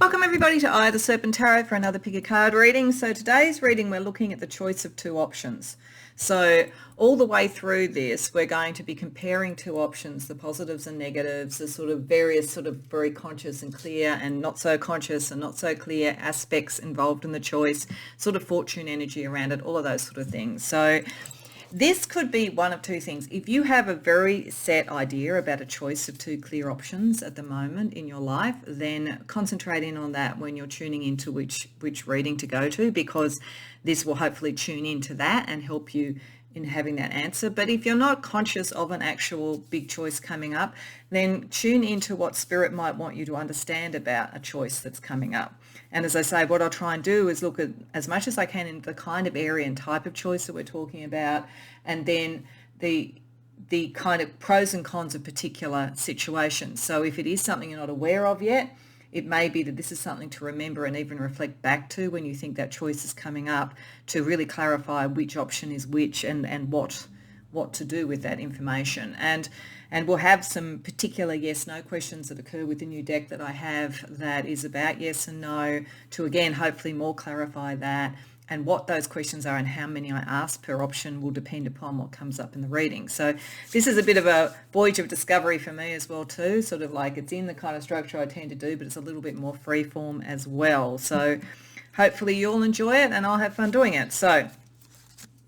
Welcome everybody to the Serpent Tarot for another pick a card reading. So today's reading we're looking at the choice of two options. So all the way through this we're going to be comparing two options, the positives and negatives, the sort of various sort of very conscious and clear and not so conscious and not so clear aspects involved in the choice, sort of fortune energy around it, all of those sort of things. So this could be one of two things. If you have a very set idea about a choice of two clear options at the moment in your life, then concentrate in on that when you're tuning into which reading to go to, because this will hopefully tune into that and help you in having that answer. But if you're not conscious of an actual big choice coming up, then tune into what Spirit might want you to understand about a choice that's coming up. And as I say, what I'll try and do is look at as much as I can in the kind of area and type of choice that we're talking about, and then the kind of pros and cons of particular situations. So if it is something you're not aware of yet, it may be that this is something to remember and even reflect back to when you think that choice is coming up, to really clarify which option is which and what to do with that information. And we'll have some particular yes/no questions that occur with the new deck that I have that is about yes and no, to again hopefully more clarify that. And what those questions are and how many I ask per option will depend upon what comes up in the reading. So this is a bit of a voyage of discovery for me as well too, sort of like it's in the kind of structure I tend to do, but it's a little bit more freeform as well. So hopefully you'll enjoy it and I'll have fun doing it. So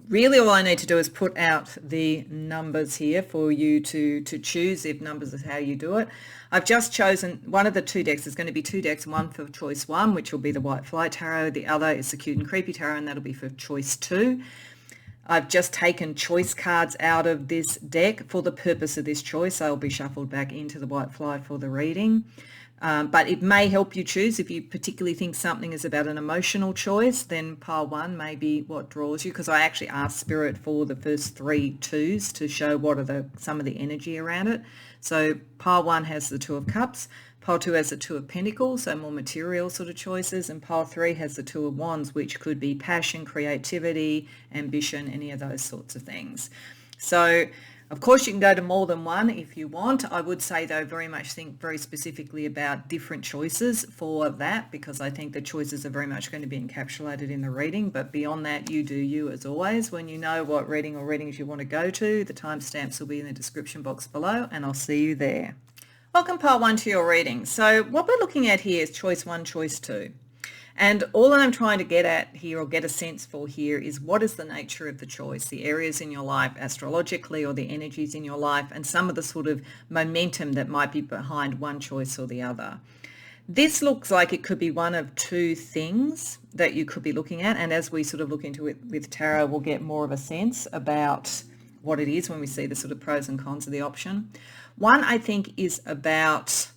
really all I need to do is put out the numbers here for you to choose if numbers is how you do it. I've just chosen one of the two decks. There's going to be two decks, one for choice 1, which will be the White Flight Tarot. The other is the Cute and Creepy Tarot, and that'll be for choice 2. I've just taken choice cards out of this deck for the purpose of this choice. They'll be shuffled back into the White Flight for the reading. But it may help you choose. If you particularly think something is about an emotional choice, then pile 1 may be what draws you, because I actually asked Spirit for the first 3 twos to show what are some of the energy around it. So pile 1 has the 2 of Cups, pile 2 has the 2 of Pentacles, so more material sort of choices, and pile 3 has the 2 of Wands, which could be passion, creativity, ambition, any of those sorts of things. So of course, you can go to more than one if you want. I would say, though, very much think very specifically about different choices for that, because I think the choices are very much going to be encapsulated in the reading. But beyond that, you do you as always. When you know what reading or readings you want to go to, the timestamps will be in the description box below, and I'll see you there. Welcome, part 1, to your reading. So what we're looking at here is choice 1, choice 2. And all that I'm trying to get at here, or get a sense for here, is what is the nature of the choice, the areas in your life astrologically, or the energies in your life, and some of the sort of momentum that might be behind one choice or the other. This looks like it could be one of two things that you could be looking at, and as we sort of look into it with tarot, we'll get more of a sense about what it is when we see the sort of pros and cons of the option. One, I think, is about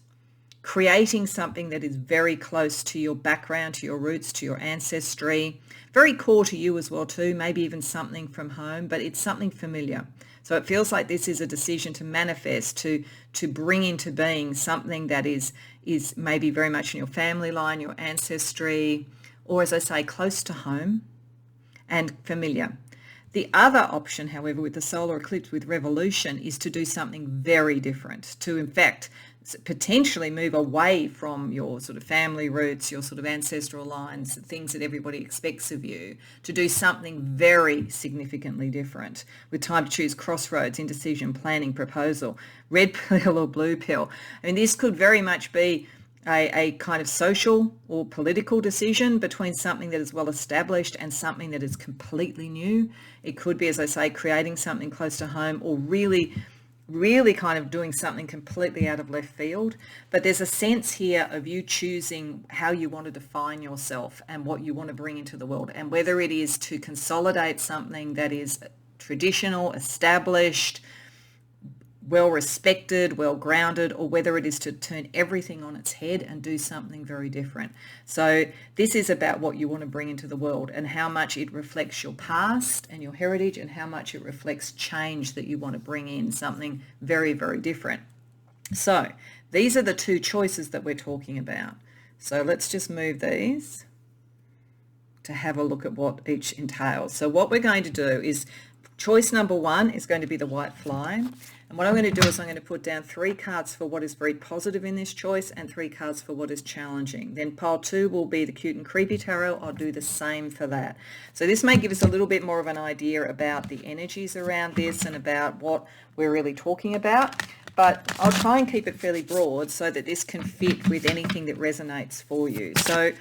creating something that is very close to your background, to your roots, to your ancestry, very core to you as well too, maybe even something from home, but it's something familiar. So it feels like this is a decision to manifest, to bring into being something that is maybe very much in your family line, your ancestry, or as I say, close to home and familiar. The other option, however, with the solar eclipse, with revolution, is to do something very different, to in fact potentially move away from your sort of family roots, your sort of ancestral lines, things that everybody expects of you, to do something very significantly different, with time to choose, crossroads, indecision, planning, proposal, red pill or blue pill. I mean, this could very much be a kind of social or political decision between something that is well established and something that is completely new. It could be, as I say, creating something close to home, or really kind of doing something completely out of left field. But there's a sense here of you choosing how you want to define yourself and what you want to bring into the world, and whether it is to consolidate something that is traditional, established, well respected, well grounded, or whether it is to turn everything on its head and do something very different. So this is about what you want to bring into the world, and how much it reflects your past and your heritage, and how much it reflects change that you want to bring in, something very, very different. So these are the two choices that we're talking about. So let's just move these to have a look at what each entails. So what we're going to do is Choice number 1 is going to be the white fly. And what I'm going to do is I'm going to put down 3 cards for what is very positive in this choice and 3 cards for what is challenging. Then pile 2 will be the cute and creepy tarot. I'll do the same for that. So this may give us a little bit more of an idea about the energies around this and about what we're really talking about. But I'll try and keep it fairly broad so that this can fit with anything that resonates for you. So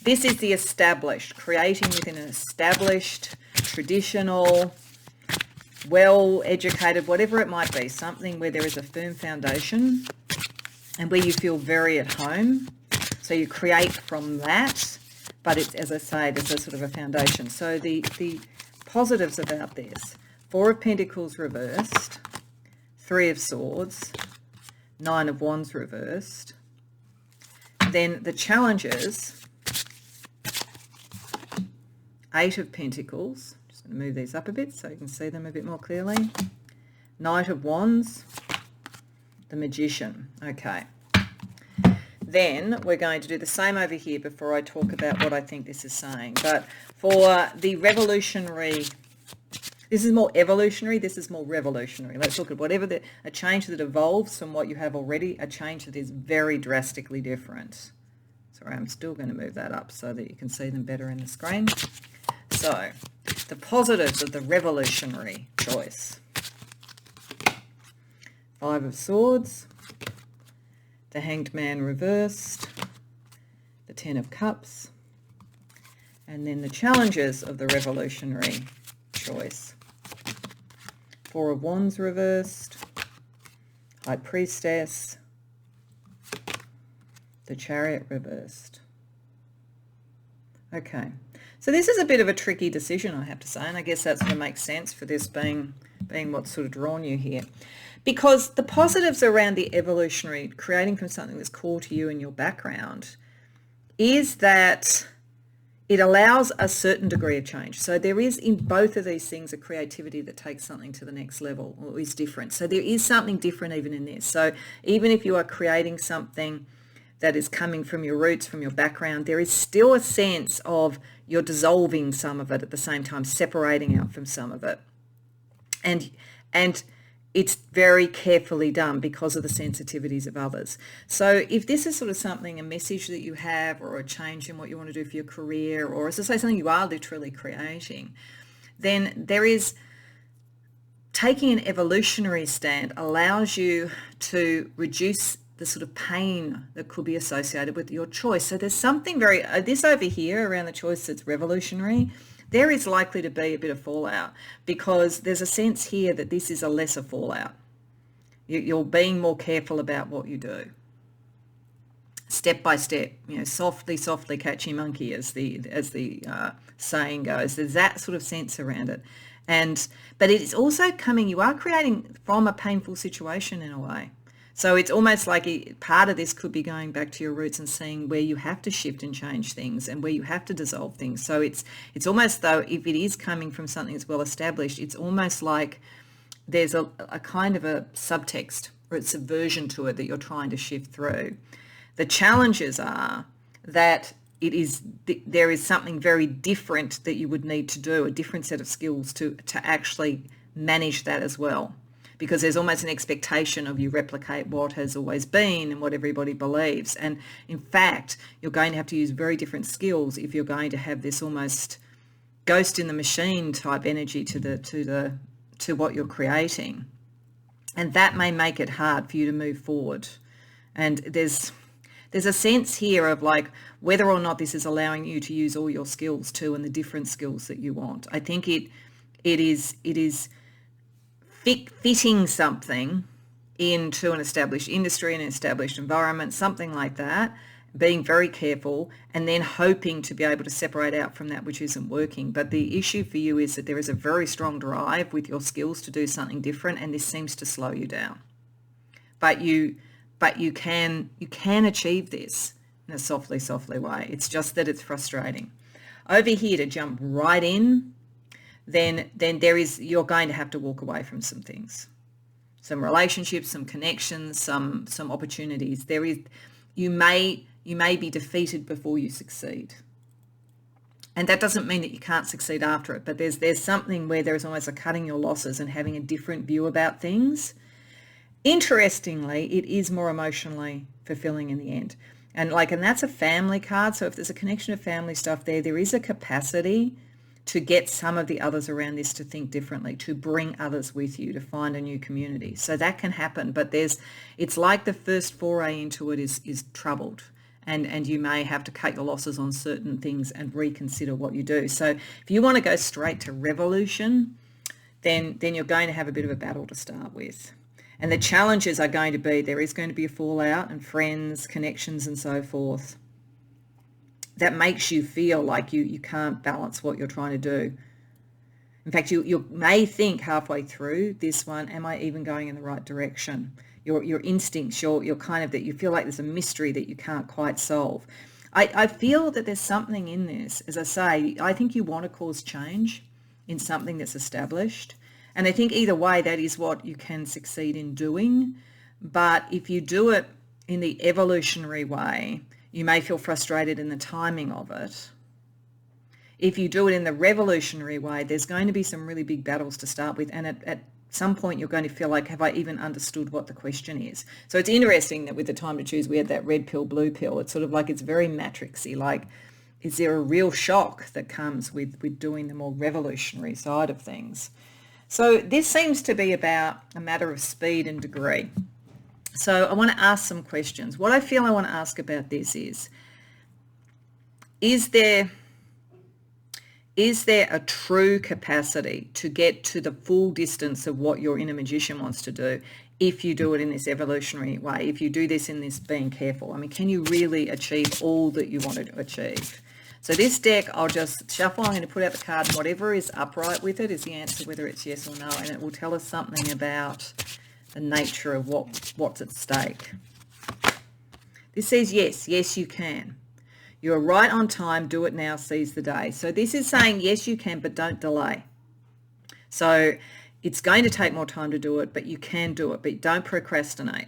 this is the established, creating within an established, traditional, well-educated, whatever it might be, something where there is a firm foundation and where you feel very at home. So you create from that, but it's, as I say, there's a sort of a foundation. So the positives about this: 4 of Pentacles reversed, 3 of Swords, 9 of Wands reversed. Then the challenges: 8 of Pentacles. Move these up a bit so you can see them a bit more clearly. Knight of Wands, the Magician. Okay. Then we're going to do the same over here before I talk about what I think this is saying. But for the revolutionary, this is more evolutionary, this is more revolutionary. Let's look at whatever a change that evolves from what you have already, a change that is very drastically different. Sorry, I'm still going to move that up so that you can see them better in the screen. So, the positives of the revolutionary choice: 5 of Swords, the Hanged Man reversed, the 10 of Cups, and then the challenges of the revolutionary choice: 4 of Wands reversed, High Priestess, the Chariot reversed. Okay. So this is a bit of a tricky decision, I have to say, and I guess that sort of makes sense for this being what's sort of drawn you here. Because the positives around the evolutionary, creating from something that's core to you and your background, is that it allows a certain degree of change. So there is in both of these things a creativity that takes something to the next level or is different. So there is something different even in this. So even if you are creating something that is coming from your roots, from your background, there is still a sense of you're dissolving some of it at the same time, separating out from some of it. And it's very carefully done because of the sensitivities of others. So if this is sort of something, a message that you have or a change in what you want to do for your career, or as I say, something you are literally creating, then there is taking an evolutionary stand allows you to reduce the sort of pain that could be associated with your choice. So there's something very, this over here around the choice that's revolutionary, there is likely to be a bit of fallout because there's a sense here that this is a lesser fallout. You're being more careful about what you do. Step by step, softly, softly catch your monkey, as the saying goes. There's that sort of sense around it. But it's also coming, you are creating from a painful situation in a way. So it's almost like part of this could be going back to your roots and seeing where you have to shift and change things and where you have to dissolve things. So it's almost though if it is coming from something that's well established, it's almost like there's a kind of a subtext or a subversion to it that you're trying to shift through. The challenges are that there is something very different that you would need to do, a different set of skills to actually manage that as well. Because there's almost an expectation of you replicate what has always been and what everybody believes. And in fact, you're going to have to use very different skills if you're going to have this almost ghost in the machine type energy to what you're creating. And that may make it hard for you to move forward. And there's a sense here of like whether or not this is allowing you to use all your skills too and the different skills that you want. I think it is fitting something into an established industry, an established environment, something like that, being very careful and then hoping to be able to separate out from that which isn't working. But the issue for you is that there is a very strong drive with your skills to do something different, and this seems to slow you down. But you can achieve this in a softly way. It's just that it's frustrating. Over here, to jump right in, then you're going to have to walk away from some things, some relationships, some connections, some opportunities. You may be defeated before you succeed. And that doesn't mean that you can't succeed after it, but there's something where there's almost a cutting your losses and having a different view about things. Interestingly, it is more emotionally fulfilling in the end. And that's a family card. So if there's a connection of family stuff there is a capacity to get some of the others around this to think differently, to bring others with you, to find a new community. So that can happen, but it's like the first foray into it is troubled. And you may have to cut your losses on certain things and reconsider what you do. So if you want to go straight to revolution, then you're going to have a bit of a battle to start with. And the challenges are going to be, there is going to be a fallout and friends, connections and so forth. That makes you feel like you can't balance what you're trying to do. In fact, you may think halfway through this one, am I even going in the right direction? Your instincts, you're kind of that you feel like there's a mystery that you can't quite solve. I feel that there's something in this. As I say, I think you want to cause change in something that's established. And I think either way, that is what you can succeed in doing. But if you do it in the evolutionary way, you may feel frustrated in the timing of it. If you do it in the revolutionary way, there's going to be some really big battles to start with. And at some point, you're going to feel like, have I even understood what the question is? So it's interesting that with the time to choose, we had that red pill, blue pill. It's sort of like it's very matrixy. Like, is there a real shock that comes with doing the more revolutionary side of things? So this seems to be about a matter of speed and degree. So I want to ask some questions. What I feel I want to ask about this is there a true capacity to get to the full distance of what your inner magician wants to do if you do it in this evolutionary way, if you do this in this being careful? I mean, can you really achieve all that you want to achieve? So this deck, I'll just shuffle. I'm going to put out the card, and whatever is upright with it is the answer, whether it's yes or no, and it will tell us something about the nature of what's at stake. This says yes, you can. You're right on time, do it now, seize the day. So this is saying yes, you can, but don't delay. So it's going to take more time to do it, but you can do it, but don't procrastinate.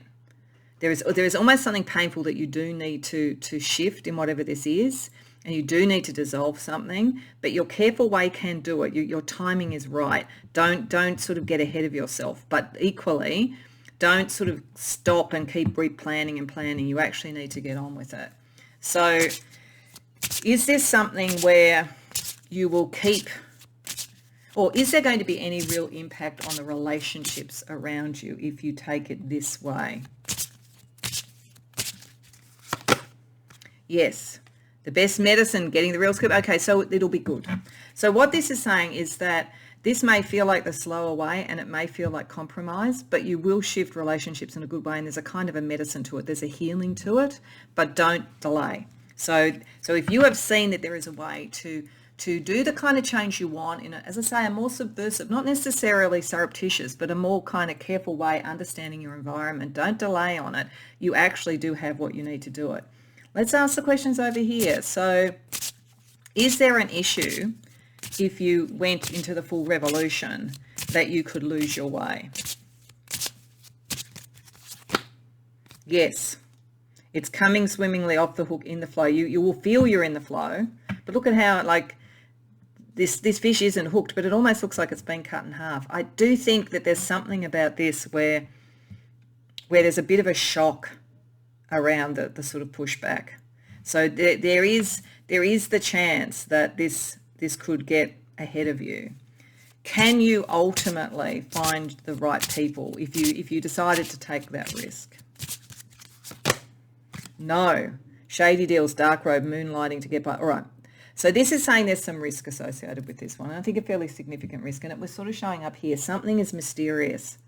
There is almost something painful that you do need to shift in whatever this is, and you do need to dissolve something, but your careful way can do it. Your timing is right. Don't sort of get ahead of yourself, but equally, don't sort of stop and keep replanning and planning. You actually need to get on with it. So is there something where you will keep, or is there going to be any real impact on the relationships around you if you take it this way? Yes. The best medicine, getting the real scoop. Okay, so it'll be good. So what this is saying is that this may feel like the slower way and it may feel like compromise, but you will shift relationships in a good way, and there's a kind of a medicine to it. There's a healing to it, but don't delay. So if you have seen that there is a way to do the kind of change you want in, as I say, a more subversive, not necessarily surreptitious, but a more kind of careful way, understanding your environment, don't delay on it. You actually do have what you need to do it. Let's ask the questions over here. So is there an issue if you went into the full revolution that you could lose your way? Yes. It's coming swimmingly off the hook in the flow. You will feel you're in the flow, but look at how this fish isn't hooked, but it almost looks like it's been cut in half. I do think that there's something about this where there's a bit of a shock around the sort of pushback. So there is the chance that this could get ahead of you. Can you ultimately find the right people if you decided to take that risk? No. Shady deals, dark road, moonlighting to get by. All right. So this is saying there's some risk associated with this one. I think a fairly significant risk, and it was sort of showing up here. Something is mysterious.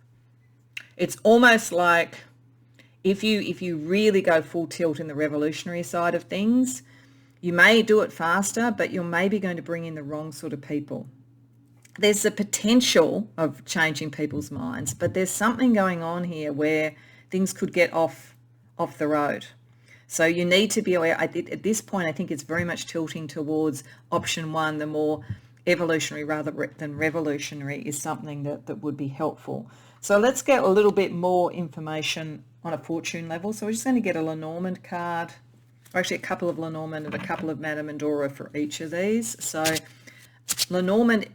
It's almost like if you really go full tilt in the revolutionary side of things, you may do it faster, but you're maybe going to bring in the wrong sort of people. There's the potential of changing people's minds, but there's something going on here where things could get off the road. So you need to be aware. At this point, I think it's very much tilting towards option one, the more evolutionary rather than revolutionary is something that would be helpful. So let's get a little bit more information on a fortune level. So we're just going to get a Lenormand card or actually a couple of Lenormand and a couple of Madame Endora for each of these. So Lenormand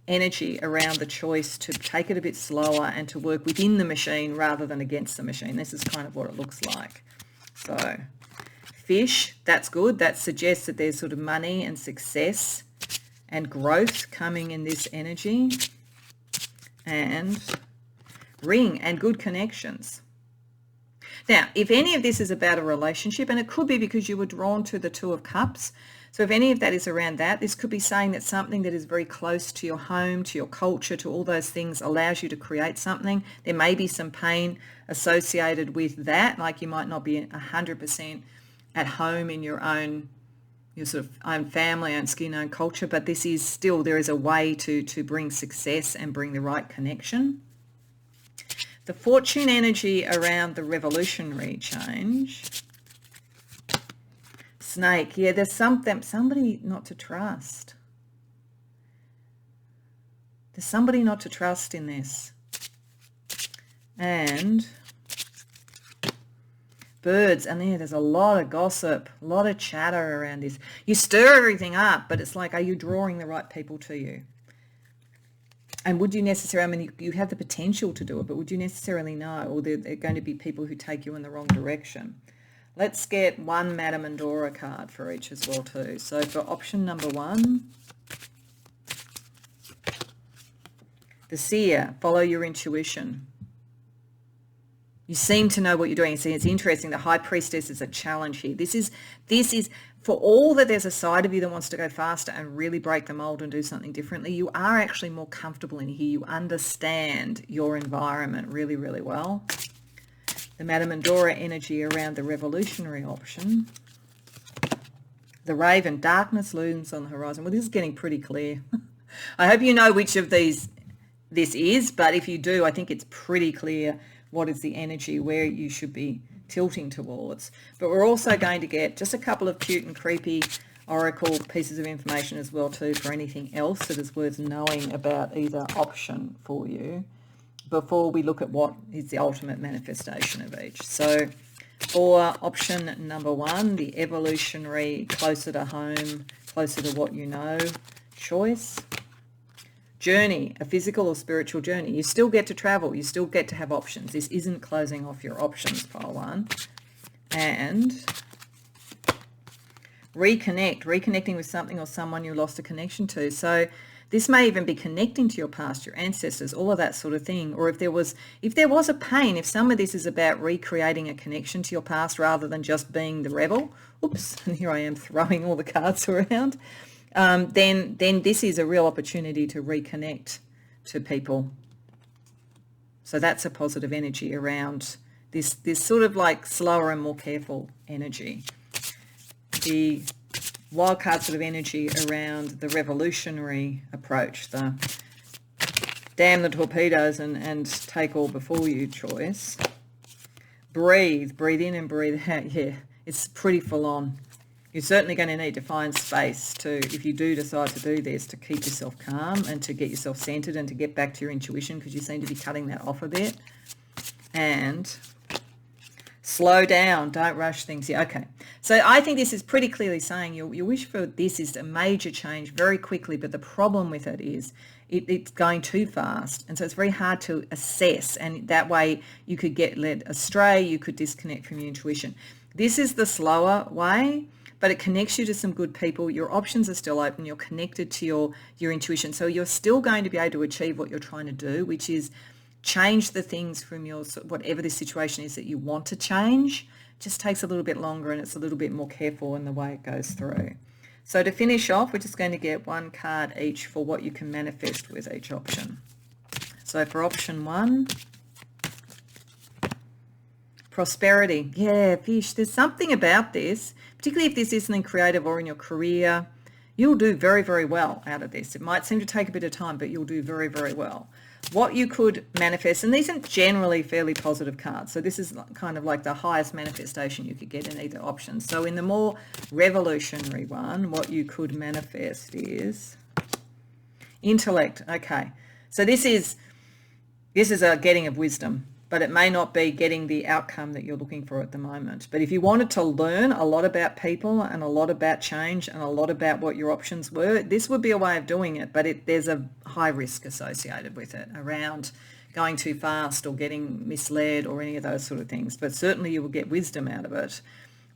energy around the choice to take it a bit slower and to work within the machine rather than against the machine. This is kind of what it looks like. So fish, that's good. That suggests that there's sort of money and success and growth coming in this energy. And ring and good connections. Now, if any of this is about a relationship, and it could be because you were drawn to the Two of Cups, so if any of that is around that, this could be saying that something that is very close to your home, to your culture, to all those things allows you to create something. There may be some pain associated with that, like you might not be 100% at home in your sort of own family, own skin, own culture, but this is still, there is a way to bring success and bring the right connection. The fortune energy around the revolutionary change. Snake, yeah, there's somebody not to trust. There's somebody not to trust in this. And birds, and there's a lot of gossip, a lot of chatter around this. You stir everything up, but it's like, are you drawing the right people to you? And would you necessarily, I mean, you have the potential to do it, but would you necessarily know, or they're going to be people who take you in the wrong direction? Let's get one Madame Endora card for each as well too. So for option number 1, the seer, follow your intuition. You seem to know what you're doing. See, it's interesting. The High Priestess is a challenge here. This is for all that there's a side of you that wants to go faster and really break the mold and do something differently, you are actually more comfortable in here. You understand your environment really, really well. The Madame Endora energy around the revolutionary option. The Raven, darkness looms on the horizon. Well, this is getting pretty clear. I hope you know which of these this is, but if you do, I think it's pretty clear what is the energy, where you should be tilting towards. But we're also going to get just a couple of cute and creepy oracle pieces of information as well too for anything else that is worth knowing about either option for you before we look at what is the ultimate manifestation of each. So for option number 1, the evolutionary, closer to home, closer to what you know choice. Journey, a physical or spiritual journey. You still get to travel. You still get to have options. This isn't closing off your options, pile 1. And reconnecting with something or someone you lost a connection to. So this may even be connecting to your past, your ancestors, all of that sort of thing. Or if there was a pain, if some of this is about recreating a connection to your past rather than just being the rebel, oops, and here I am throwing all the cards around, then this is a real opportunity to reconnect to people. So that's a positive energy around this sort of like slower and more careful energy. The wild card sort of energy around the revolutionary approach, the damn the torpedoes and take all before you choice. Breathe in and breathe out. Yeah, it's pretty full on. You're certainly going to need to find space to, if you do decide to do this, to keep yourself calm and to get yourself centered and to get back to your intuition, because you seem to be cutting that off a bit. And slow down, don't rush things here. Okay, so I think this is pretty clearly saying your wish for this is a major change very quickly, but the problem with it is it's going too fast, and so it's very hard to assess, and that way you could get led astray, you could disconnect from your intuition. This is the slower way, but it connects you to some good people. Your options are still open. You're connected to your intuition. So you're still going to be able to achieve what you're trying to do, which is change the things from your, whatever the situation is that you want to change. It just takes a little bit longer and it's a little bit more careful in the way it goes through. So to finish off, we're just going to get one card each for what you can manifest with each option. So for option 1, prosperity. Yeah, fish. There's something about this, particularly if this isn't in creative or in your career. You'll do very, very well out of this. It might seem to take a bit of time, but you'll do very, very well. What you could manifest, and these are generally fairly positive cards, so this is kind of like the highest manifestation you could get in either option. So in the more revolutionary one, what you could manifest is intellect. Okay, so this is a getting of wisdom. but it may not be getting the outcome that you're looking for at the moment. But if you wanted to learn a lot about people and a lot about change and a lot about what your options were, this would be a way of doing it, but there's a high risk associated with it around going too fast or getting misled or any of those sort of things. But certainly you will get wisdom out of it.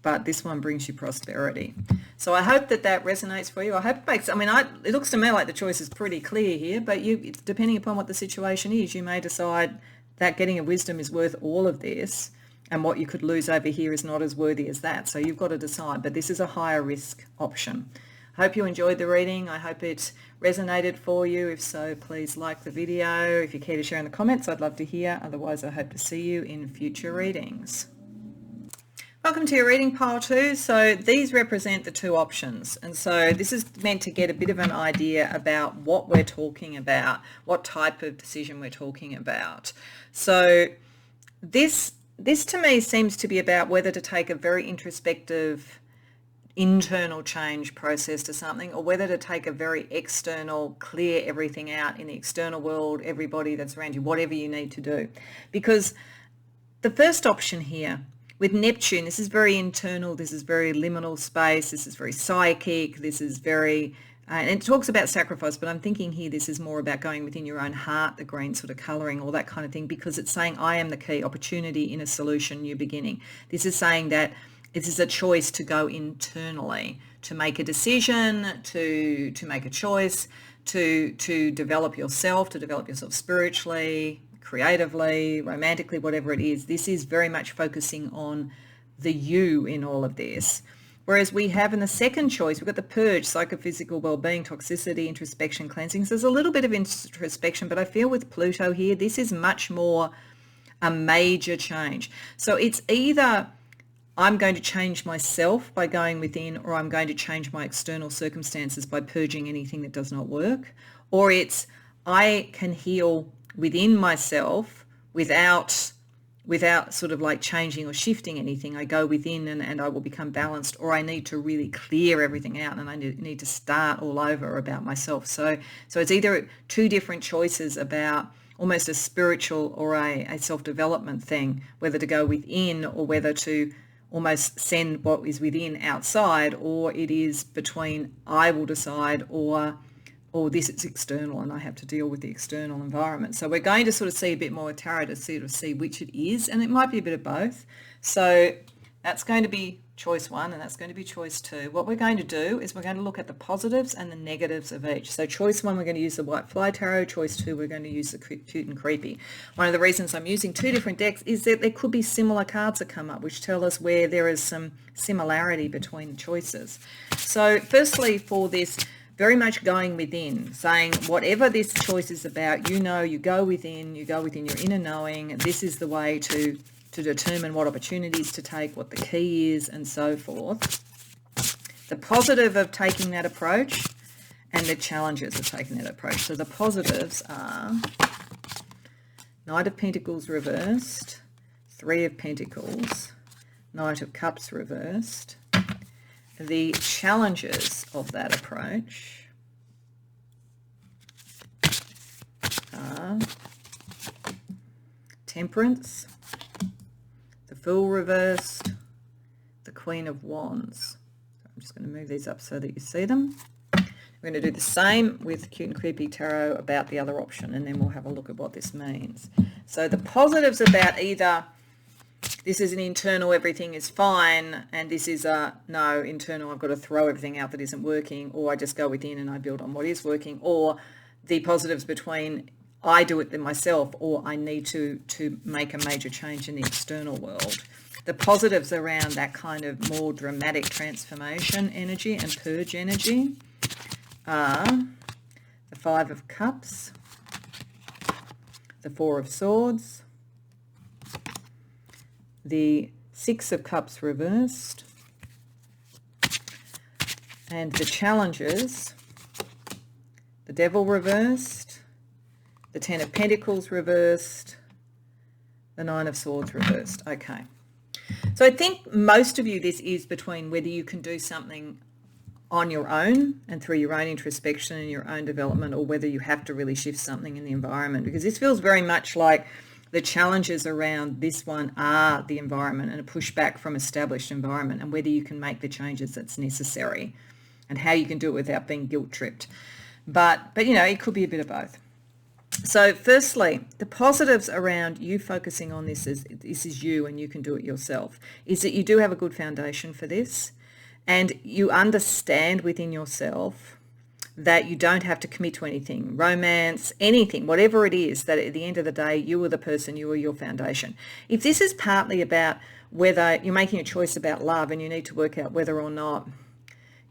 But this one brings you prosperity. So I hope that resonates for you. I hope it makes, it looks to me like the choice is pretty clear here, but depending upon what the situation is, you may decide that getting a wisdom is worth all of this, and what you could lose over here is not as worthy as that. So you've got to decide, but this is a higher risk option. I hope you enjoyed the reading. I hope it resonated for you. If so, please like the video. If you care to share in the comments, I'd love to hear. Otherwise, I hope to see you in future readings. Welcome to your reading pile 2. So these represent the 2 options. And so this is meant to get a bit of an idea about what we're talking about, what type of decision we're talking about. So this to me seems to be about whether to take a very introspective internal change process to something, or whether to take a very external, clear everything out in the external world, everybody that's around you, whatever you need to do. Because the first option here, with Neptune, this is very internal, this is very liminal space, this is very psychic, this is very, and it talks about sacrifice, but I'm thinking here this is more about going within your own heart, the green sort of colouring, all that kind of thing, because it's saying I am the key, opportunity in a solution, new beginning. This is saying that this is a choice to go internally, to make a decision, to make a choice, to develop yourself, spiritually, creatively, romantically, whatever it is. This is very much focusing on the you in all of this. Whereas we have in the second choice, we've got the purge, psychophysical well-being, toxicity, introspection, cleansing. So there's a little bit of introspection, but I feel with Pluto here, this is much more a major change. So it's either I'm going to change myself by going within, or I'm going to change my external circumstances by purging anything that does not work, or it's I can heal within myself without sort of like changing or shifting anything. I go within and I will become balanced, or I need to really clear everything out and I need to start all over about myself. So it's either 2 different choices about almost a spiritual or a self-development thing, whether to go within or whether to almost send what is within outside, or it is between I will decide or this is external and I have to deal with the external environment. So we're going to sort of see a bit more with tarot to see which it is, and it might be a bit of both. So that's going to be choice 1 and that's going to be choice 2. What we're going to do is we're going to look at the positives and the negatives of each. So choice 1, we're going to use the White Fly Tarot. Choice 2, we're going to use the Cute and Creepy. One of the reasons I'm using 2 different decks is that there could be similar cards that come up which tell us where there is some similarity between the choices. So firstly, for this, very much going within, saying whatever this choice is about, you go within your inner knowing. This is the way to determine what opportunities to take, what the key is, and so forth. The positive of taking that approach and the challenges of taking that approach. So the positives are Knight of Pentacles reversed, 3 of Pentacles, Knight of Cups reversed. The challenges of that approach are Temperance, the Fool reversed, the Queen of Wands. I'm just going to move these up so that you see them. We're going to do the same with Cute and Creepy Tarot about the other option, and then we'll have a look at what this means. So the positives about either this is an internal, everything is fine, and this is a no, internal, I've got to throw everything out that isn't working, or I just go within and I build on what is working, or the positives between I do it then myself, or I need to make a major change in the external world. The positives around that kind of more dramatic transformation energy and purge energy are the 5 of Cups, the 4 of Swords, the 6 of Cups reversed, and the challenges, the Devil reversed, the 10 of Pentacles reversed, the 9 of Swords reversed. Okay. So I think most of you, this is between whether you can do something on your own and through your own introspection and your own development, or whether you have to really shift something in the environment, because this feels very much like The challenges around this one are the environment and a pushback from established environment, and whether you can make the changes that's necessary and how you can do it without being guilt tripped. But you know, it could be a bit of both. So firstly, the positives around you focusing on this is you and you can do it yourself, is that you do have a good foundation for this, and you understand within yourself that you don't have to commit to anything, romance, anything, whatever it is, that at the end of the day, you are the person, you are your foundation. If this is partly about whether you're making a choice about love and you need to work out whether or not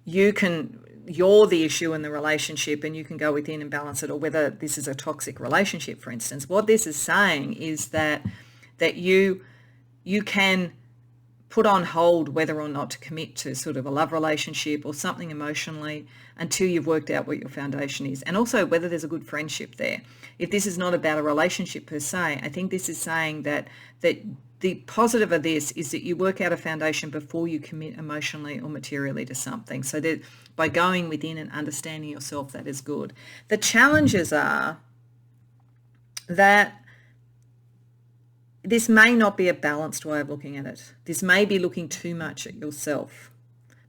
you're the issue in the relationship and you can go within and balance it, or whether this is a toxic relationship, for instance, what this is saying is that you can put on hold whether or not to commit to sort of a love relationship or something emotionally until you've worked out what your foundation is, and also whether there's a good friendship there. If this is not about a relationship per se, I think this is saying that the positive of this is that you work out a foundation before you commit emotionally or materially to something. So that by going within and understanding yourself, that is good. The challenges are that this may not be a balanced way of looking at it. This may be looking too much at yourself,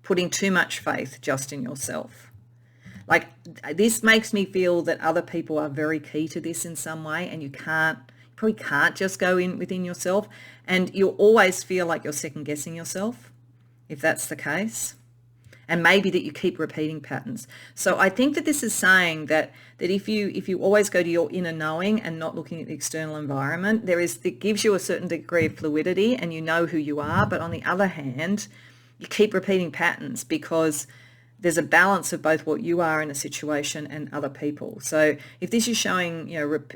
putting too much faith just in yourself. Like, this makes me feel that other people are very key to this in some way, and you probably can't just go in within yourself, and you'll always feel like you're second guessing yourself if that's the case, and maybe that you keep repeating patterns. So I think that this is saying that if you always go to your inner knowing and not looking at the external environment, it gives you a certain degree of fluidity and you know who you are, but on the other hand, you keep repeating patterns because there's a balance of both what you are in a situation and other people. So if this is showing,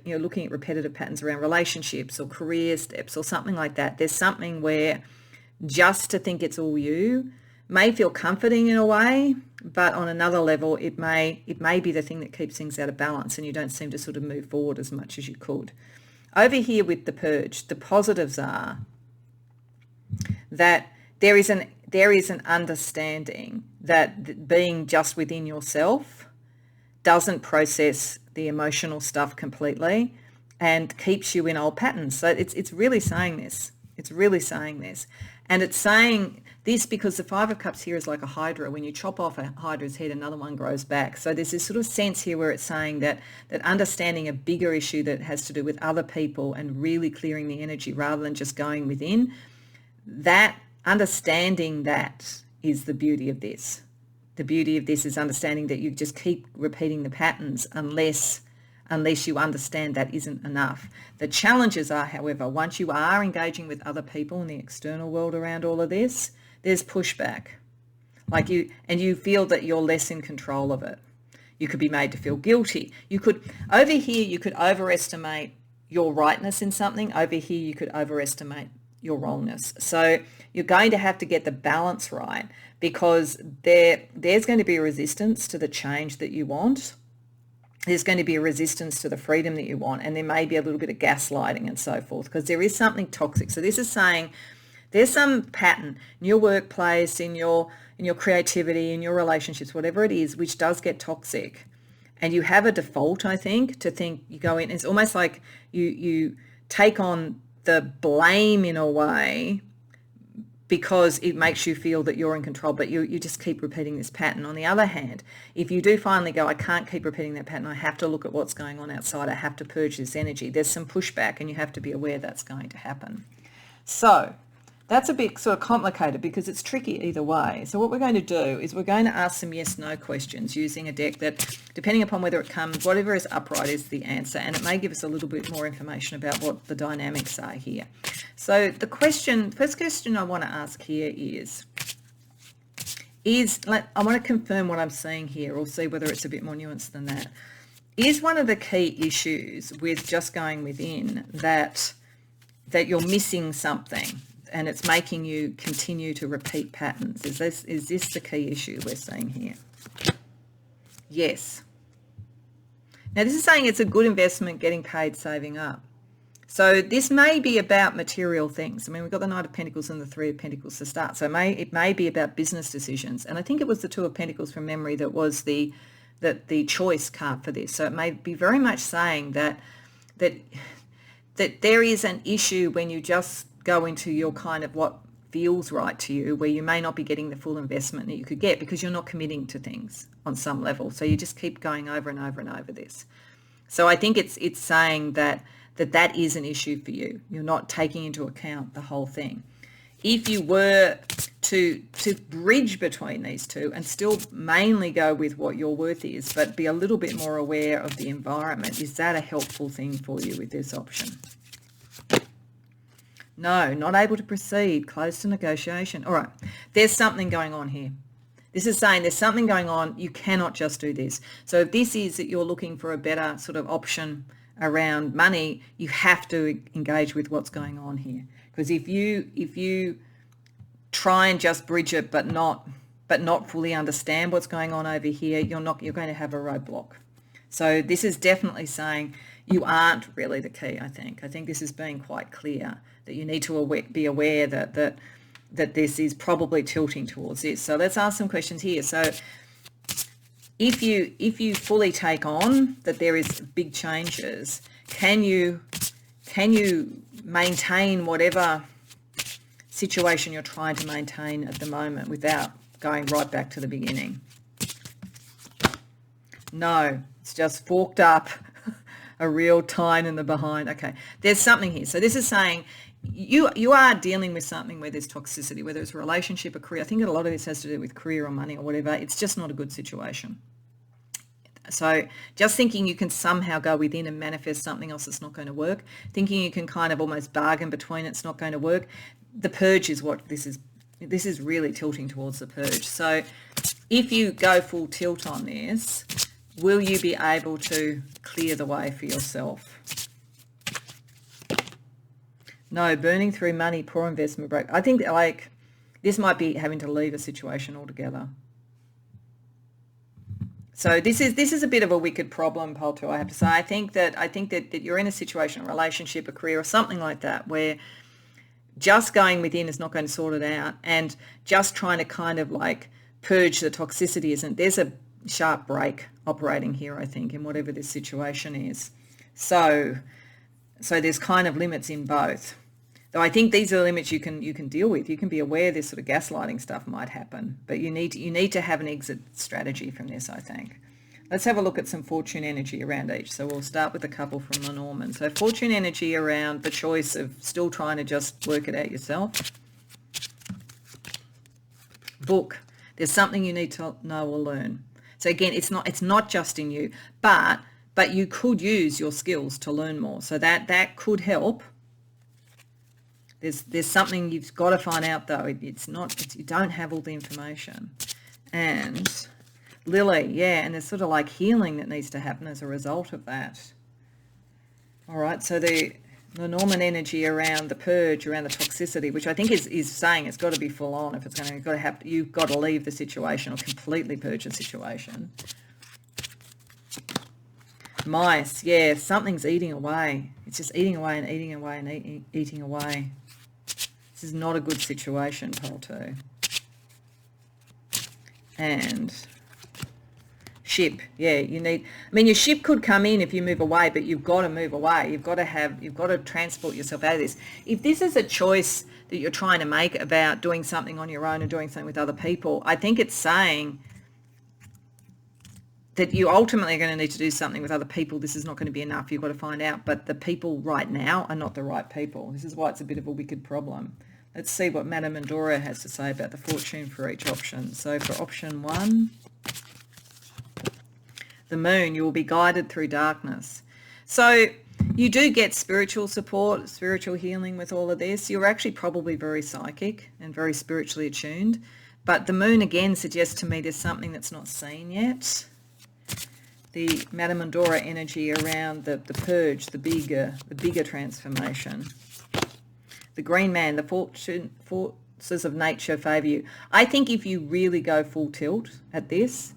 looking at repetitive patterns around relationships or career steps or something like that, there's something where just to think it's all you may feel comforting in a way, but on another level, it may be the thing that keeps things out of balance and you don't seem to sort of move forward as much as you could. Over here with the purge, the positives are that there is an understanding that being just within yourself doesn't process the emotional stuff completely and keeps you in old patterns. So it's really saying this. It's really saying this. And it's saying this because the Five of Cups here is like a hydra. When you chop off a hydra's head, another one grows back. So there's this sort of sense here where it's saying that understanding a bigger issue that has to do with other people and really clearing the energy rather than just going within, that understanding that is the beauty of this. The beauty of this is understanding that you just keep repeating the patterns unless you understand that isn't enough. The challenges are, however, once you are engaging with other people in the external world around all of this, there's pushback. You feel that you're less in control of it. You could be made to feel guilty. Over here, you could overestimate your rightness in something. Over here, you could overestimate your wrongness. So you're going to have to get the balance right, because there's going to be a resistance to the change that you want. There's going to be a resistance to the freedom that you want, and there may be a little bit of gaslighting and so forth, because there is something toxic. So this is saying there's some pattern in your workplace, in your creativity, in your relationships, whatever it is, which does get toxic. And you have a default, I think, to think you go in. It's almost like you take on the blame in a way because it makes you feel that you're in control, but you just keep repeating this pattern. On the other hand, if you do finally go, I can't keep repeating that pattern, I have to look at what's going on outside, I have to purge this energy, there's some pushback and you have to be aware that's going to happen. So that's a bit sort of complicated because it's tricky either way. So what we're going to do is we're going to ask some yes/no questions using a deck that, depending upon whether it comes, whatever is upright is the answer, and it may give us a little bit more information about what the dynamics are here. So the first question I want to ask here is I want to confirm what I'm seeing here, or see whether it's a bit more nuanced than that. Is one of the key issues with just going within that you're missing something? And it's making you continue to repeat patterns. Is this the key issue we're seeing here? Yes. Now this is saying it's a good investment, getting paid, saving up. So this may be about material things. I mean, we've got the Knight of Pentacles and the Three of Pentacles to start. So it may be about business decisions. And I think it was the Two of Pentacles from memory that was the choice card for this. So it may be very much saying that that there is an issue when you just go into your kind of what feels right to you, where you may not be getting the full investment that you could get because you're not committing to things on some level. So you just keep going over and over and over this. So I think it's saying that is an issue for you. You're not taking into account the whole thing. If you were to bridge between these two and still mainly go with what your worth is, but be a little bit more aware of the environment, is that a helpful thing for you with this option? No, not able to proceed, close to negotiation. All right, there's something going on here. This is saying there's something going on. You cannot just do this. So if this is that you're looking for a better sort of option around money, you have to engage with what's going on here. Because if you try and just bridge it but not fully understand what's going on over here, you're going to have a roadblock. So this is definitely saying you aren't really the key, I think. I think this is being quite clear that you need to be aware that this is probably tilting towards this. So let's ask some questions here. So if you fully take on that there is big changes, can you maintain whatever situation you're trying to maintain at the moment without going right back to the beginning? No, it's just forked up, a real tine in the behind. Okay, there's something here. So this is saying you are dealing with something where there's toxicity, whether it's a relationship or career. I think a lot of this has to do with career or money or whatever. It's just not a good situation. So just thinking you can somehow go within and manifest something else that's not going to work, thinking you can kind of almost bargain between it's not going to work. The purge is what this is. This is really tilting towards the purge. So if you go full tilt on this, will you be able to clear the way for yourself? No, burning through money, poor investment break. I think like this might be having to leave a situation altogether. So this is a bit of a wicked problem, Polto, I have to say. I think that you're in a situation, a relationship, a career, or something like that, where just going within is not going to sort it out, and just trying to kind of like purge the toxicity isn't. There's a sharp break operating here, I think, in whatever this situation is. So there's kind of limits in both. Though I think these are the limits you can deal with. You can be aware this sort of gaslighting stuff might happen, but you need to have an exit strategy from this, I think. Let's have a look at some fortune energy around each. So we'll start with a couple from Lenormand. So fortune energy around the choice of still trying to just work it out yourself. Book. There's something you need to know or learn. So again, it's not just in you, but you could use your skills to learn more. So that could help. There's something you've got to find out though. You don't have all the information. And Lily, yeah, and there's sort of like healing that needs to happen as a result of that. All right, so the Lenormand energy around the purge, around the toxicity, which I think is saying it's got to be full on. If it's going to happen, you've got to leave the situation or completely purge the situation. Mice, yeah, something's eating away. It's just eating away and eating away and eating away. This is not a good situation, Polto. And ship, yeah, your ship could come in if you move away, but you've got to move away. You've got to transport yourself out of this. If this is a choice that you're trying to make about doing something on your own and doing something with other people, I think it's saying that you ultimately are going to need to do something with other people. This is not going to be enough. You've got to find out. But the people right now are not the right people. This is why it's a bit of a wicked problem. Let's see what Madame Mandora has to say about the fortune for each option. So for option 1, the moon, you will be guided through darkness. So you do get spiritual support, spiritual healing with all of this. You're actually probably very psychic and very spiritually attuned. But the moon, again, suggests to me there's something that's not seen yet. The Madame Mandora energy around the purge, the bigger transformation. The green man, the forces of nature favour you. I think if you really go full tilt at this,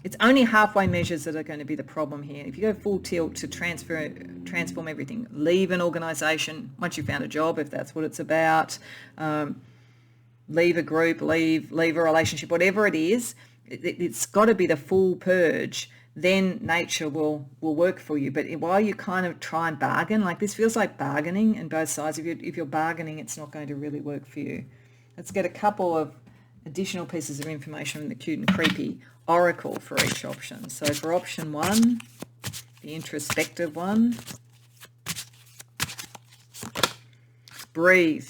it's only halfway measures that are going to be the problem here. If you go full tilt to transform everything, leave an organisation once you've found a job, if that's what it's about, leave a group, leave a relationship, whatever it is, it's got to be the full purge. then nature will work for you. But while you kind of try and bargain, like this feels like bargaining on both sides. If you're bargaining, it's not going to really work for you. Let's get a couple of additional pieces of information from the Cute and Creepy Oracle for each option. So for option 1, the introspective one, breathe.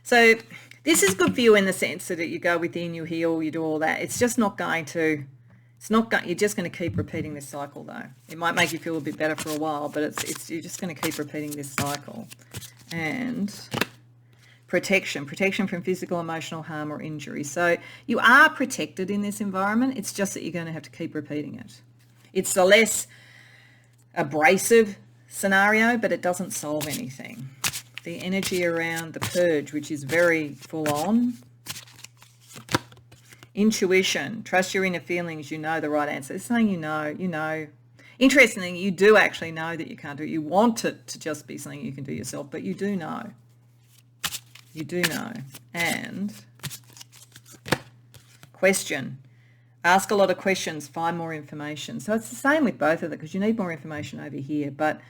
So this is good for you in the sense that you go within, you heal, you do all that. It's just not going to, you're just going to keep repeating this cycle though. It might make you feel a bit better for a while, but you're just going to keep repeating this cycle. And protection from physical, emotional harm or injury. So you are protected in this environment. It's just that you're going to have to keep repeating it. It's the less abrasive scenario, but it doesn't solve anything. The energy around the purge, which is very full on. Intuition, trust your inner feelings, you know the right answer. It's saying you know. Interestingly, you do actually know that you can't do it. You want it to just be something you can do yourself, but you do know. You do know. And question. Ask a lot of questions, find more information. So it's the same with both of them because you need more information over here, but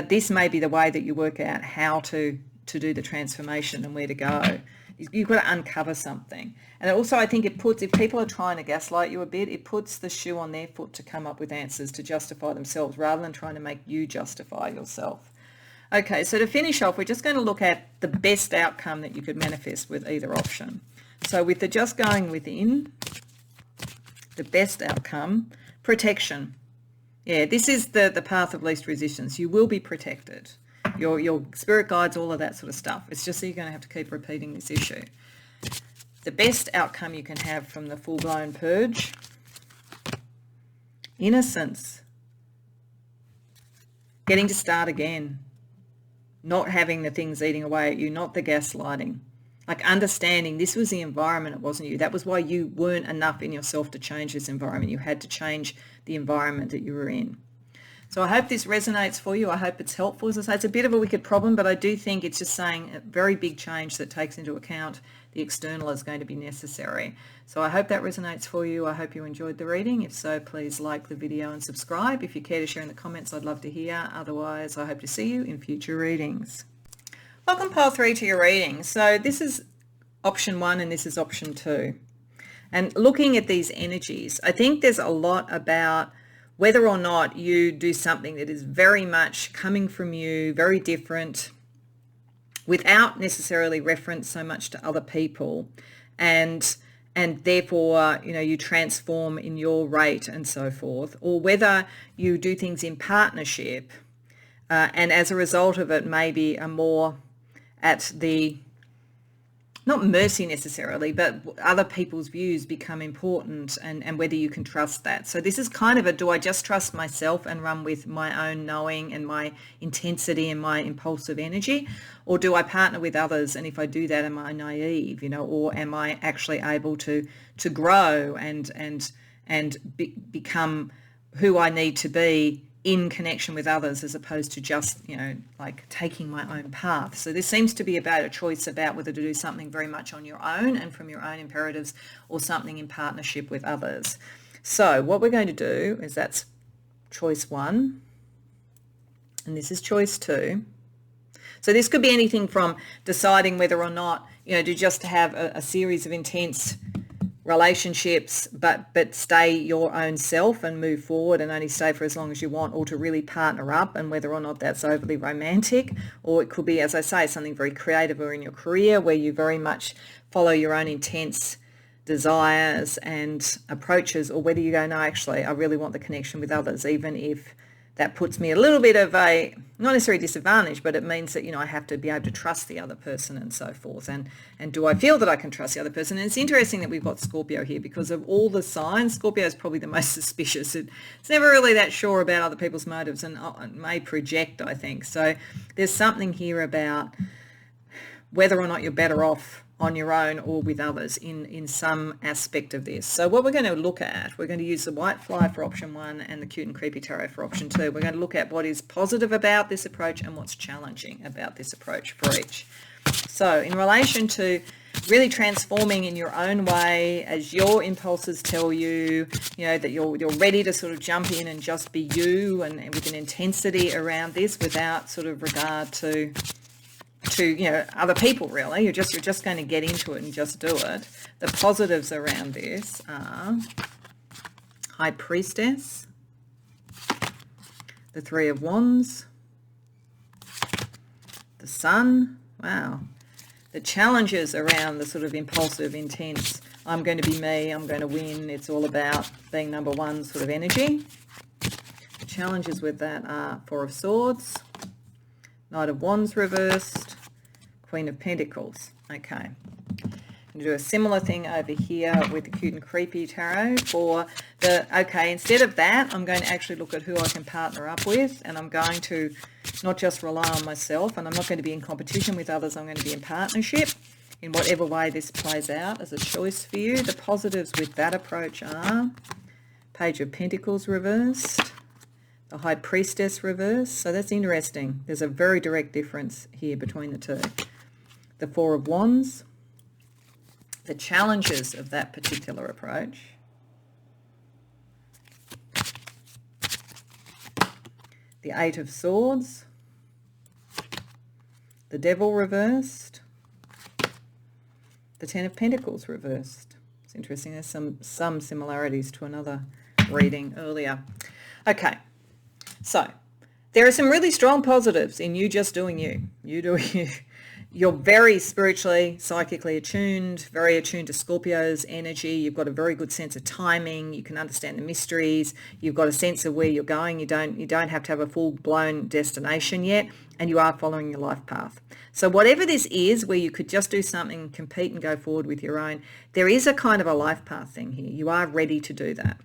this may be the way that you work out how to do the transformation and where to go. You've got to uncover something. And also I think it puts, if people are trying to gaslight you a bit, it puts the shoe on their foot to come up with answers to justify themselves rather than trying to make you justify yourself. Okay, so to finish off, we're just going to look at the best outcome that you could manifest with either option. So with the just going within, the best outcome, protection. Yeah, this is the path of least resistance. You will be protected. Your spirit guides, all of that sort of stuff. It's just that you're going to have to keep repeating this issue. The best outcome you can have from the full-blown purge, innocence, getting to start again, not having the things eating away at you, not the gaslighting. Like understanding this was the environment, it wasn't you. That was why you weren't enough in yourself to change this environment. You had to change the environment that you were in. So I hope this resonates for you. I hope it's helpful. As I say, it's a bit of a wicked problem, but I do think it's just saying a very big change that takes into account the external is going to be necessary. So I hope that resonates for you. I hope you enjoyed the reading. If so, please like the video and subscribe. If you care to share in the comments, I'd love to hear. Otherwise, I hope to see you in future readings. Welcome pile 3 to your reading. So this is option 1 and this is option 2. And looking at these energies, I think there's a lot about whether or not you do something that is very much coming from you, very different, without necessarily reference so much to other people, and therefore, you know, you transform in your rate and so forth, or whether you do things in partnership, and as a result of it, maybe are more at the, not mercy necessarily, but other people's views become important, and whether you can trust that. So this is kind of a, do I just trust myself and run with my own knowing and my intensity and my impulsive energy, or do I partner with others? And if I do that, am I naive, you know, or am I actually able to grow and become who I need to be in connection with others, as opposed to just, you know, like taking my own path. So this seems to be about a choice about whether to do something very much on your own and from your own imperatives, or something in partnership with others. So what we're going to do is, that's choice 1 and this is choice 2. So this could be anything from deciding whether or not, you know, to just have a series of intense relationships, but stay your own self and move forward and only stay for as long as you want, or to really partner up, and whether or not that's overly romantic. Or it could be, as I say, something very creative, or in your career where you very much follow your own intense desires and approaches, or whether you go, no, actually I really want the connection with others, even if that puts me a little bit of a, not necessarily disadvantage, but it means that, you know, I have to be able to trust the other person and so forth. And do I feel that I can trust the other person? And it's interesting that we've got Scorpio here, because of all the signs, Scorpio is probably the most suspicious. It's never really that sure about other people's motives, and may project, I think. So there's something here about whether or not you're better off on your own or with others in some aspect of this. So what we're going to look at, we're going to use the White Fly for option 1 and the Cute and Creepy Tarot for option 2. We're going to look at what is positive about this approach and what's challenging about this approach for each. So in relation to really transforming in your own way as your impulses tell you, that you're ready to sort of jump in and just be you, and with an intensity around this without sort of regard to other people, really. You're just going to get into it and just do it. The positives around this are High Priestess, the Three of Wands, the Sun. Wow. The challenges around the sort of impulsive, intense, I'm going to be me, I'm going to win, it's all about being number one sort of energy. The challenges with that are Four of Swords, Knight of Wands reversed, Queen of Pentacles. Okay. I'm going to do a similar thing over here with the Cute and Creepy Tarot for instead of that, I'm going to actually look at who I can partner up with, and I'm going to not just rely on myself, and I'm not going to be in competition with others, I'm going to be in partnership in whatever way this plays out as a choice for you. The positives with that approach are Page of Pentacles reversed, the High Priestess reversed. So that's interesting. There's a very direct difference here between the two. The Four of Wands, the challenges of that particular approach. The Eight of Swords, the Devil reversed, the Ten of Pentacles reversed. It's interesting, there's some similarities to another reading earlier. Okay, so there are some really strong positives in you just doing you. You doing you. You're very spiritually, psychically attuned, very attuned to Scorpio's energy. You've got a very good sense of timing. You can understand the mysteries. You've got a sense of where you're going. You don't have to have a full-blown destination yet, and you are following your life path. So whatever this is, where you could just do something, compete and go forward with your own, there is a kind of a life path thing here. You are ready to do that.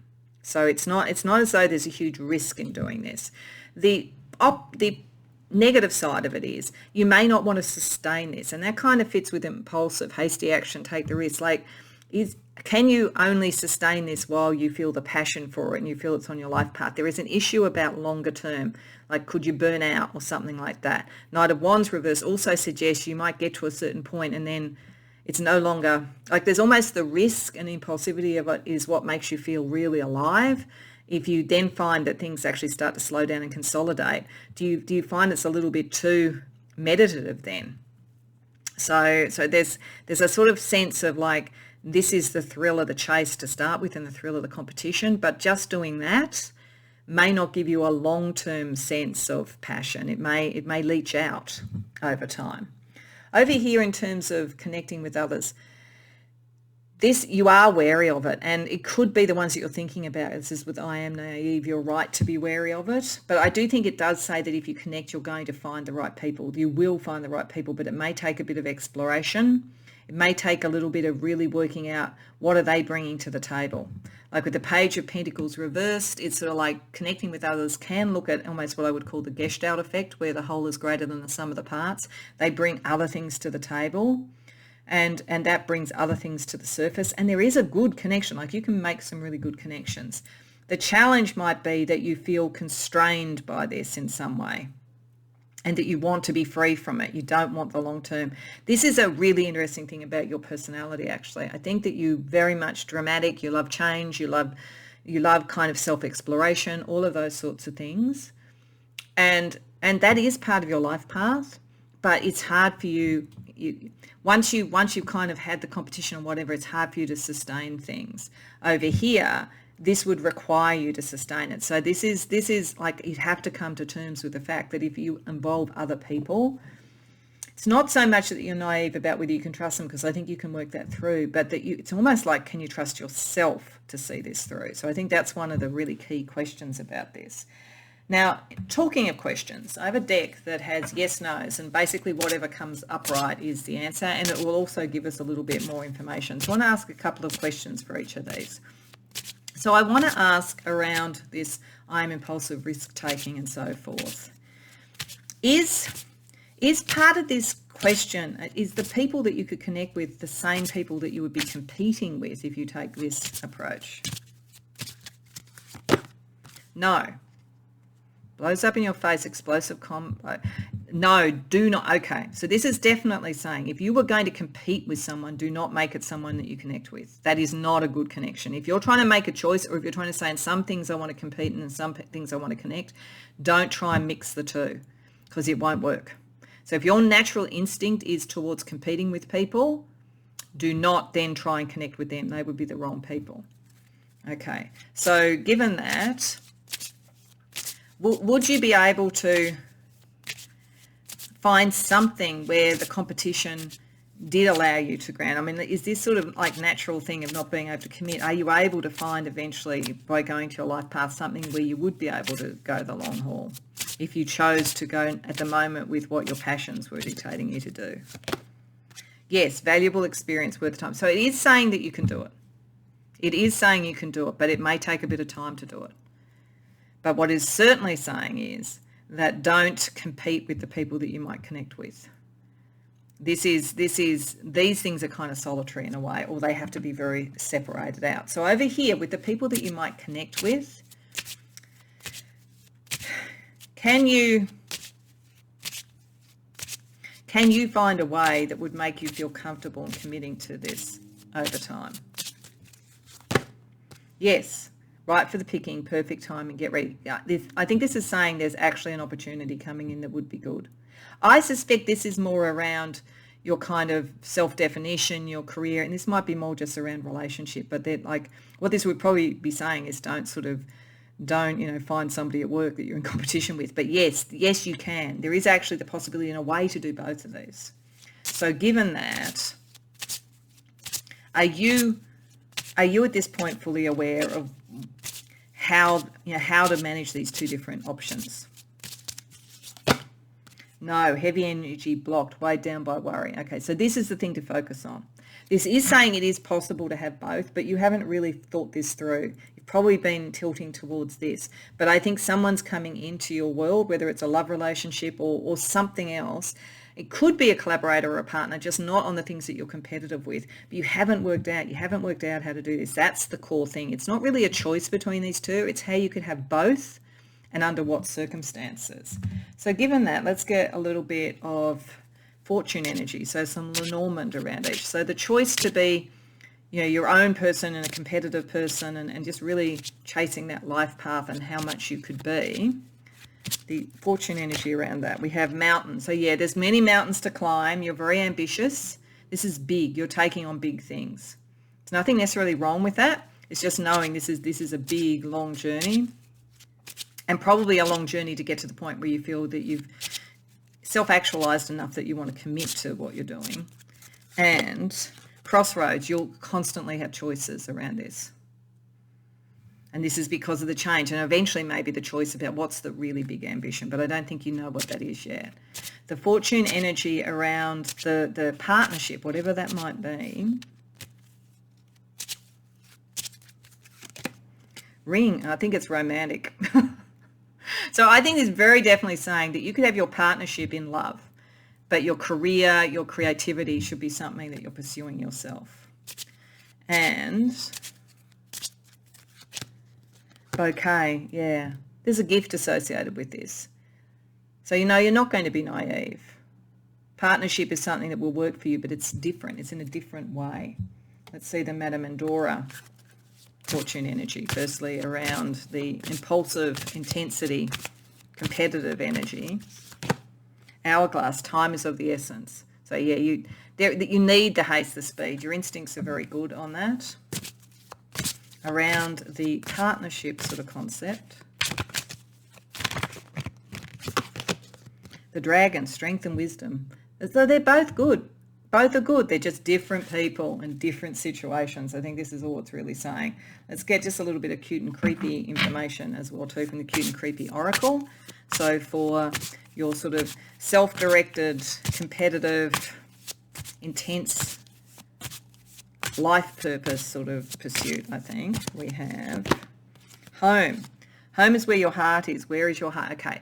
So it's not as though there's a huge risk in doing this. The negative side of it is you may not want to sustain this, and that kind of fits with impulsive, hasty action, take the risk. Can you only sustain this while you feel the passion for it and you feel it's on your life path? There is an issue about longer term, like could you burn out or something like that. Knight of Wands reverse also suggests you might get to a certain point and then it's no longer, like there's almost the risk and impulsivity of it is what makes you feel really alive. If you then find that things actually start to slow down and consolidate, do you find it's a little bit too meditative then? So there's a sort of sense of like, this is the thrill of the chase to start with and the thrill of the competition, but just doing that may not give you a long-term sense of passion. It may leach out over time. Over here in terms of connecting with others, this, you are wary of it, and it could be the ones that you're thinking about. This is with I am naive, you're right to be wary of it. But I do think it does say that if you connect, you're going to find the right people. You will find the right people, but it may take a bit of exploration. It may take a little bit of really working out what are they bringing to the table. Like with the Page of Pentacles reversed, it's sort of like connecting with others can look at almost what I would call the Gestalt effect, where the whole is greater than the sum of the parts. They bring other things to the table. And that brings other things to the surface, and there is a good connection. Like you can make some really good connections. The challenge might be that you feel constrained by this in some way and that you want to be free from it. You don't want the long term. This is a really interesting thing about your personality, actually. I think that you're very much dramatic. You love change. You love kind of self-exploration, all of those sorts of things. And that is part of your life path, but it's hard for you. Once you've kind of had the competition or whatever, it's hard for you to sustain things. Over here, this would require you to sustain it. So this is like you have to come to terms with the fact that if you involve other people, it's not so much that you're naive about whether you can trust them, because I think you can work that through, but that it's almost like, can you trust yourself to see this through? So I think that's one of the really key questions about this. Now, talking of questions, I have a deck that has yes, no's, and basically whatever comes up right is the answer, and it will also give us a little bit more information. So I want to ask a couple of questions for each of these. So I want to ask around this I am impulsive, risk-taking, and so forth. Is part of this question, is the people that you could connect with the same people that you would be competing with if you take this approach? No. Blows up in your face, explosive combo. No, do not. Okay, so this is definitely saying if you were going to compete with someone, do not make it someone that you connect with. That is not a good connection. If you're trying to make a choice, or if you're trying to say in some things I want to compete and in some things I want to connect, don't try and mix the two, because it won't work. So if your natural instinct is towards competing with people, do not then try and connect with them. They would be the wrong people. Okay, so given that, would you be able to find something where the competition did allow you to grant? I mean, is this sort of like natural thing of not being able to commit? Are you able to find eventually by going to your life path something where you would be able to go the long haul if you chose to go at the moment with what your passions were dictating you to do? Yes, valuable experience worth time. So it is saying that you can do it. It is saying you can do it, but it may take a bit of time to do it. But what it's certainly saying is that don't compete with the people that you might connect with. These things are kind of solitary in a way, or they have to be very separated out. So over here with the people that you might connect with, can you find a way that would make you feel comfortable in committing to this over time? Yes. Right for the picking, perfect time, and get ready. I think this is saying there's actually an opportunity coming in that would be good. I suspect this is more around your kind of self-definition, your career, and this might be more just around relationship, but like what this would probably be saying is don't find somebody at work that you're in competition with. But yes, you can. There is actually the possibility and a way to do both of these. So given that, are you at this point fully aware of how to manage these two different options? No, heavy energy blocked, weighed down by worry. Okay, so this is the thing to focus on. This is saying it is possible to have both, but you haven't really thought this through. You've probably been tilting towards this. But I think someone's coming into your world, whether it's a love relationship or something else. It could be a collaborator or a partner, just not on the things that you're competitive with. But you haven't worked out how to do this. That's the core thing. It's not really a choice between these two. It's how you could have both and under what circumstances. So given that, let's get a little bit of fortune energy. So some Lenormand around each. So the choice to be, your own person and a competitive person and just really chasing that life path and how much you could be. The fortune energy around that. We have mountains. So yeah, there's many mountains to climb. You're very ambitious. This is big. You're taking on big things. There's nothing necessarily wrong with that. It's just knowing this is a big, long journey, and probably a long journey to get to the point where you feel that you've self-actualized enough that you want to commit to what you're doing. And crossroads, you'll constantly have choices around this. And this is because of the change, and eventually maybe the choice about what's the really big ambition, but I don't think you know what that is yet. The fortune energy around the partnership, whatever that might be. Ring, I think it's romantic. So I think it's very definitely saying that you could have your partnership in love, but your career, your creativity should be something that you're pursuing yourself. And bouquet, yeah. There's a gift associated with this. So you're not going to be naive. Partnership is something that will work for you, but it's different. It's in a different way. Let's see the Madame Endora fortune energy. Firstly, around the impulsive intensity, competitive energy. Hourglass, time is of the essence. So yeah, you need the haste, the speed. Your instincts are very good on that. Around the partnership sort of concept. The dragon, strength and wisdom. So they're both good. Both are good. They're just different people and different situations. I think this is all it's really saying. Let's get just a little bit of cute and creepy information as well too from the Cute and Creepy Oracle. So for your sort of self-directed, competitive, intense life purpose sort of pursuit, I think we have home. Home is where your heart is. Where is your heart? Okay.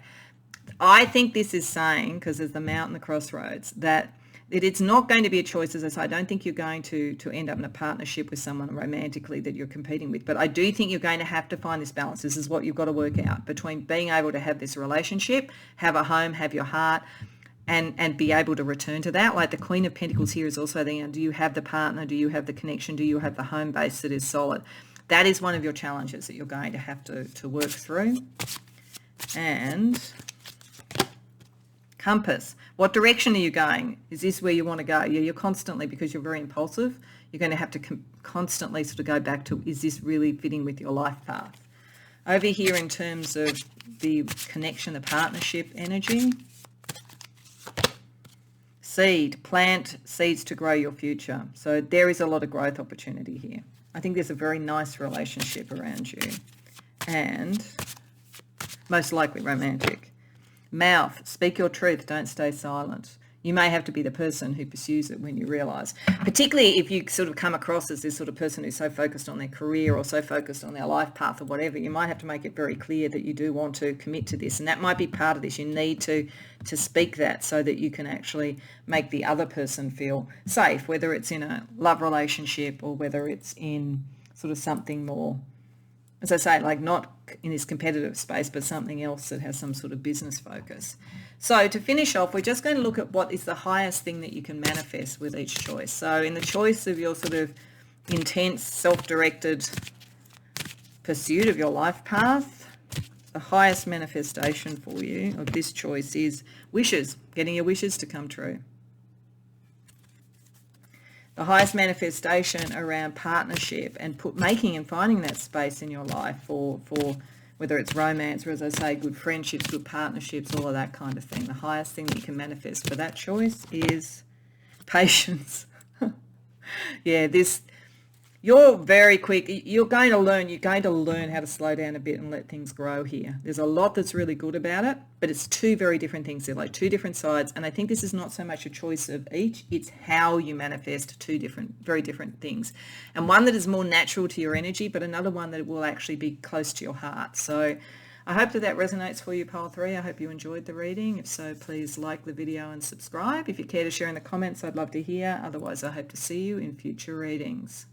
I think this is saying, because there's the mountain, the crossroads, that it's not going to be a choice. As I say, I don't think you're going to end up in a partnership with someone romantically that you're competing with, but I do think you're going to have to find this balance. This is what you've got to work out between being able to have this relationship, have a home, have your heart, and be able to return to that. Like the Queen of Pentacles here is also the, do you have the partner? Do you have the connection? Do you have the home base that is solid? That is one of your challenges that you're going to have to work through. And compass. What direction are you going? Is this where you want to go? Yeah, you're constantly, because you're very impulsive, you're going to have to constantly sort of go back to, is this really fitting with your life path? Over here in terms of the connection, the partnership energy, seed, plant seeds to grow your future. So there is a lot of growth opportunity here. I think there's a very nice relationship around you, and most likely romantic. Mouth, speak your truth, don't stay silent. You may have to be the person who pursues it when you realise, particularly if you sort of come across as this sort of person who's so focused on their career or so focused on their life path or whatever, you might have to make it very clear that you do want to commit to this, and that might be part of this. You need to speak that so that you can actually make the other person feel safe, whether it's in a love relationship or whether it's in sort of something more, as I say, like not in this competitive space, but something else that has some sort of business focus. So to finish off, we're just going to look at what is the highest thing that you can manifest with each choice. So in the choice of your sort of intense, self-directed pursuit of your life path, the highest manifestation for you of this choice is wishes, getting your wishes to come true. The highest manifestation around partnership and making and finding that space in your life for whether it's romance or, as I say, good friendships, good partnerships, all of that kind of thing. The highest thing that you can manifest for that choice is patience. Yeah, you're very quick. You're going to learn how to slow down a bit and let things grow here. There's a lot that's really good about it, but it's two very different things. They're like two different sides, and I think this is not so much a choice of each, it's how you manifest two very different things. And one that is more natural to your energy, but another one that will actually be close to your heart. So I hope that resonates for you, Pile 3. I hope you enjoyed the reading. If so, please like the video and subscribe. If you care to share in the comments, I'd love to hear. Otherwise, I hope to see you in future readings.